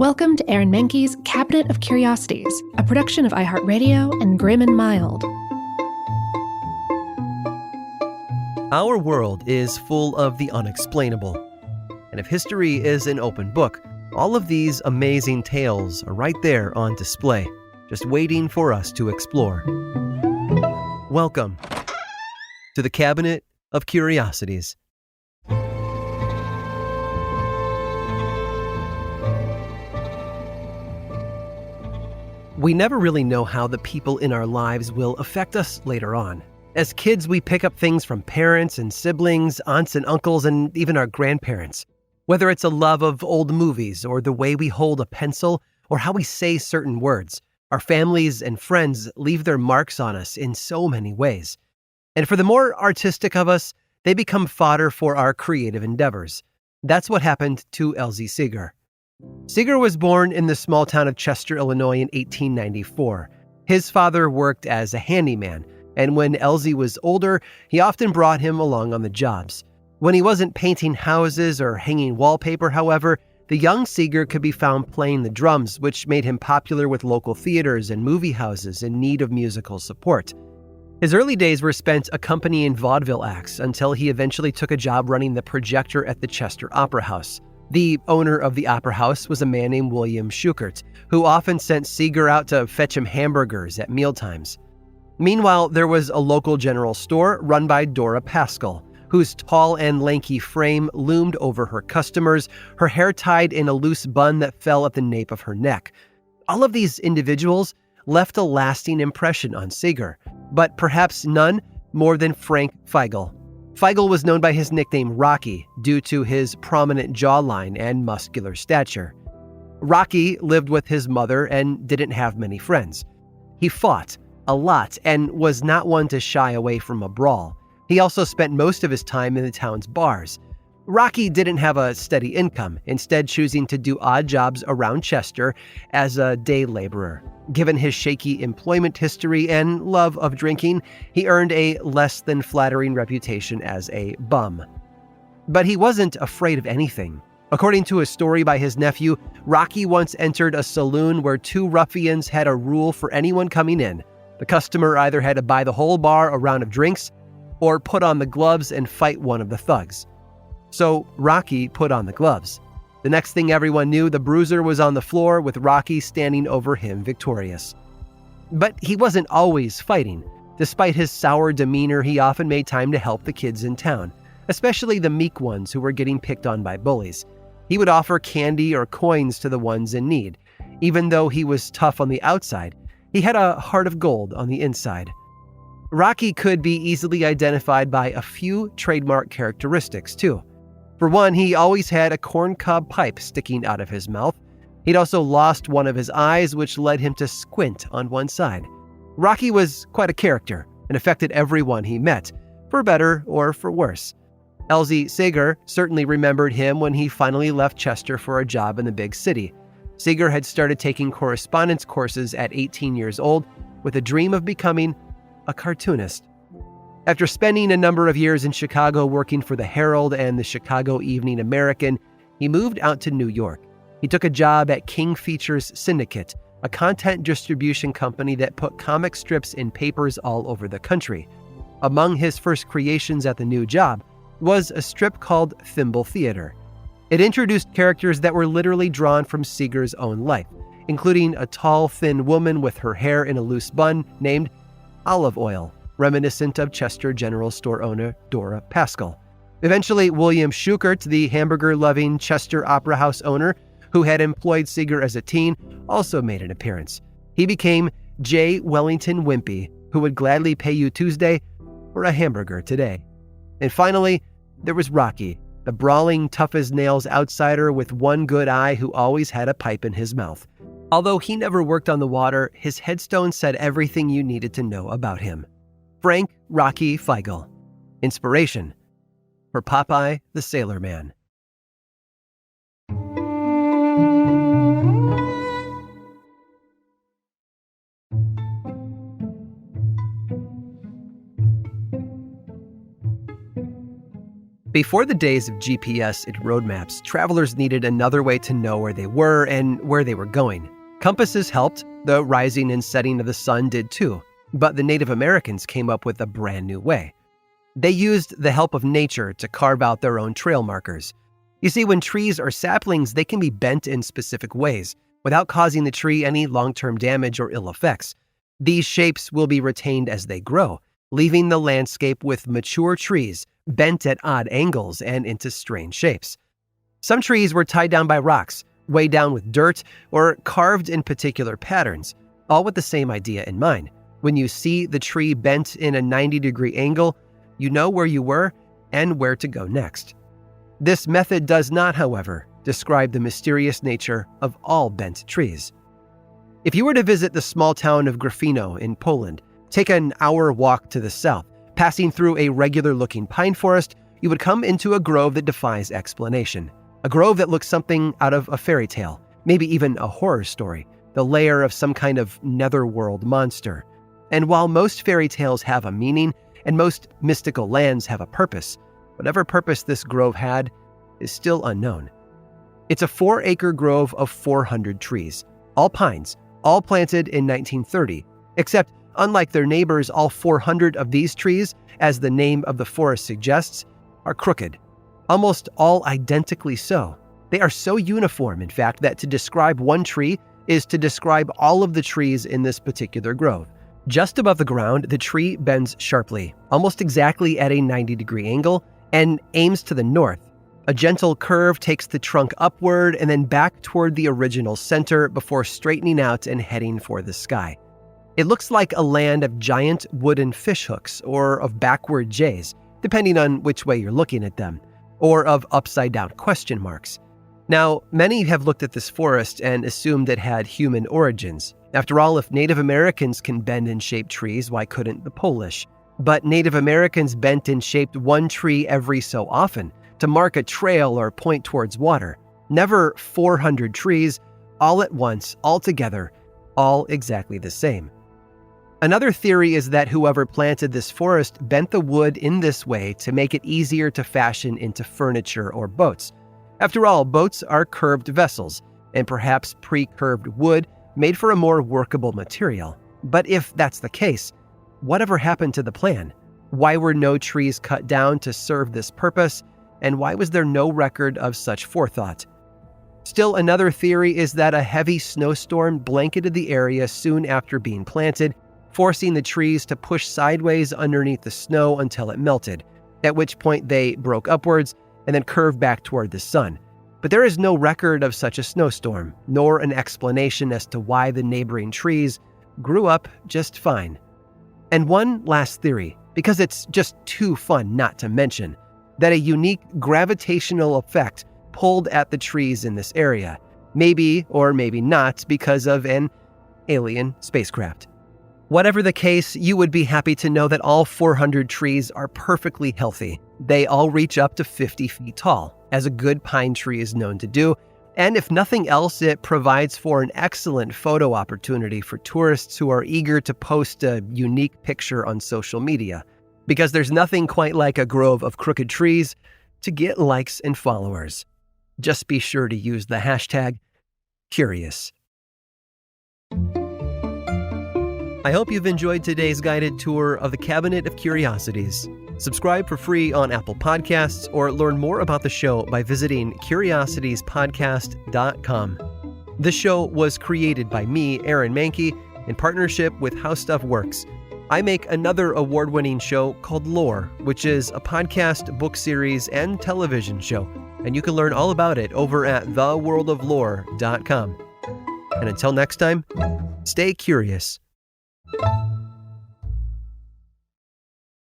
Welcome to Aaron Mahnke's Cabinet of Curiosities, a production of iHeartRadio and Grim and Mild. Our world is full of the unexplainable. And if history is an open book, all of these amazing tales are right there on display, just waiting for us to explore. Welcome to the Cabinet of Curiosities. We never really know how the people in our lives will affect us later on. As kids, we pick up things from parents and siblings, aunts and uncles, and even our grandparents. Whether it's a love of old movies, or the way we hold a pencil, or how we say certain words, our families and friends leave their marks on us in so many ways. And for the more artistic of us, they become fodder for our creative endeavors. That's what happened to Elsie Seeger. Seeger was born in the small town of Chester, Illinois in 1894. His father worked as a handyman, and when Elsie was older, he often brought him along on the jobs. When he wasn't painting houses or hanging wallpaper, however, the young Seeger could be found playing the drums, which made him popular with local theaters and movie houses in need of musical support. His early days were spent accompanying vaudeville acts until he eventually took a job running the projector at the Chester Opera House. The owner of the opera house was a man named William Schuchert, who often sent Seeger out to fetch him hamburgers at mealtimes. Meanwhile, there was a local general store run by Dora Pascal, whose tall and lanky frame loomed over her customers, her hair tied in a loose bun that fell at the nape of her neck. All of these individuals left a lasting impression on Seeger, but perhaps none more than Frank Feigl. Feigl was known by his nickname Rocky due to his prominent jawline and muscular stature. Rocky lived with his mother and didn't have many friends. He fought a lot and was not one to shy away from a brawl. He also spent most of his time in the town's bars. Rocky didn't have a steady income, instead choosing to do odd jobs around Chester as a day laborer. Given his shaky employment history and love of drinking, he earned a less than flattering reputation as a bum. But he wasn't afraid of anything. According to a story by his nephew, Rocky once entered a saloon where two ruffians had a rule for anyone coming in. The customer either had to buy the whole bar a round of drinks or put on the gloves and fight one of the thugs. So Rocky put on the gloves. The next thing everyone knew, the bruiser was on the floor with Rocky standing over him victorious. But he wasn't always fighting. Despite his sour demeanor, he often made time to help the kids in town, especially the meek ones who were getting picked on by bullies. He would offer candy or coins to the ones in need. Even though he was tough on the outside, he had a heart of gold on the inside. Rocky could be easily identified by a few trademark characteristics, too. For one, he always had a corncob pipe sticking out of his mouth. He'd also lost one of his eyes, which led him to squint on one side. Rocky was quite a character and affected everyone he met, for better or for worse. Elsie Seeger certainly remembered him when he finally left Chester for a job in the big city. Seeger had started taking correspondence courses at 18 years old with a dream of becoming a cartoonist. After spending a number of years in Chicago working for the Herald and the Chicago Evening American, he moved out to New York. He took a job at King Features Syndicate, a content distribution company that put comic strips in papers all over the country. Among his first creations at the new job was a strip called Thimble Theater. It introduced characters that were literally drawn from Seeger's own life, including a tall, thin woman with her hair in a loose bun named Olive Oil, reminiscent of Chester General Store owner Dora Pascal. Eventually, William Schuchert, the hamburger-loving Chester Opera House owner who had employed Seeger as a teen, also made an appearance. He became J. Wellington Wimpy, who would gladly pay you Tuesday for a hamburger today. And finally, there was Rocky, the brawling, tough-as-nails outsider with one good eye who always had a pipe in his mouth. Although he never worked on the water, his headstone said everything you needed to know about him. Frank Rocky Feigl. Inspiration for Popeye the Sailor Man. Before the days of GPS and road maps, travelers needed another way to know where they were and where they were going. Compasses helped, the rising and setting of the sun did too, but the Native Americans came up with a brand new way. They used the help of nature to carve out their own trail markers. You see, when trees are saplings, they can be bent in specific ways without causing the tree any long-term damage or ill effects. These shapes will be retained as they grow, leaving the landscape with mature trees bent at odd angles and into strange shapes. Some trees were tied down by rocks, weighed down with dirt, or carved in particular patterns, all with the same idea in mind. When you see the tree bent in a 90-degree angle, you know where you were and where to go next. This method does not, however, describe the mysterious nature of all bent trees. If you were to visit the small town of Gryfino in Poland, take an hour walk to the south, passing through a regular-looking pine forest, you would come into a grove that defies explanation. A grove that looks something out of a fairy tale, maybe even a horror story, the lair of some kind of netherworld monster. And while most fairy tales have a meaning, and most mystical lands have a purpose, whatever purpose this grove had is still unknown. It's a 4-acre grove of 400 trees, all pines, all planted in 1930, except unlike their neighbors, all 400 of these trees, as the name of the forest suggests, are crooked. Almost all identically so. They are so uniform, in fact, that to describe one tree is to describe all of the trees in this particular grove. Just above the ground, the tree bends sharply, almost exactly at a 90-degree angle, and aims to the north. A gentle curve takes the trunk upward and then back toward the original center before straightening out and heading for the sky. It looks like a land of giant wooden fishhooks or of backward J's, depending on which way you're looking at them, or of upside-down question marks. Now, many have looked at this forest and assumed it had human origins. After all, if Native Americans can bend and shape trees, why couldn't the Polish? But Native Americans bent and shaped one tree every so often to mark a trail or point towards water. Never 400 trees, all at once, all together, all exactly the same. Another theory is that whoever planted this forest bent the wood in this way to make it easier to fashion into furniture or boats. After all, boats are curved vessels, and perhaps pre-curved wood made for a more workable material. But if that's the case, whatever happened to the plan? Why were no trees cut down to serve this purpose? And why was there no record of such forethought? Still, another theory is that a heavy snowstorm blanketed the area soon after being planted, forcing the trees to push sideways underneath the snow until it melted, at which point they broke upwards and then curved back toward the sun. But there is no record of such a snowstorm, nor an explanation as to why the neighboring trees grew up just fine. And one last theory, because it's just too fun not to mention, that a unique gravitational effect pulled at the trees in this area, maybe or maybe not because of an alien spacecraft. Whatever the case, you would be happy to know that all 400 trees are perfectly healthy. They all reach up to 50 feet tall, as a good pine tree is known to do, and if nothing else, it provides for an excellent photo opportunity for tourists who are eager to post a unique picture on social media, because there's nothing quite like a grove of crooked trees to get likes and followers. Just be sure to use the hashtag Curious. I hope you've enjoyed today's guided tour of the Cabinet of Curiosities. Subscribe for free on Apple Podcasts or learn more about the show by visiting curiositiespodcast.com. This show was created by me, Aaron Mahnke, in partnership with How Stuff Works. I make another award-winning show called Lore, which is a podcast, book series, and television show, and you can learn all about it over at theworldoflore.com. And until next time, stay curious.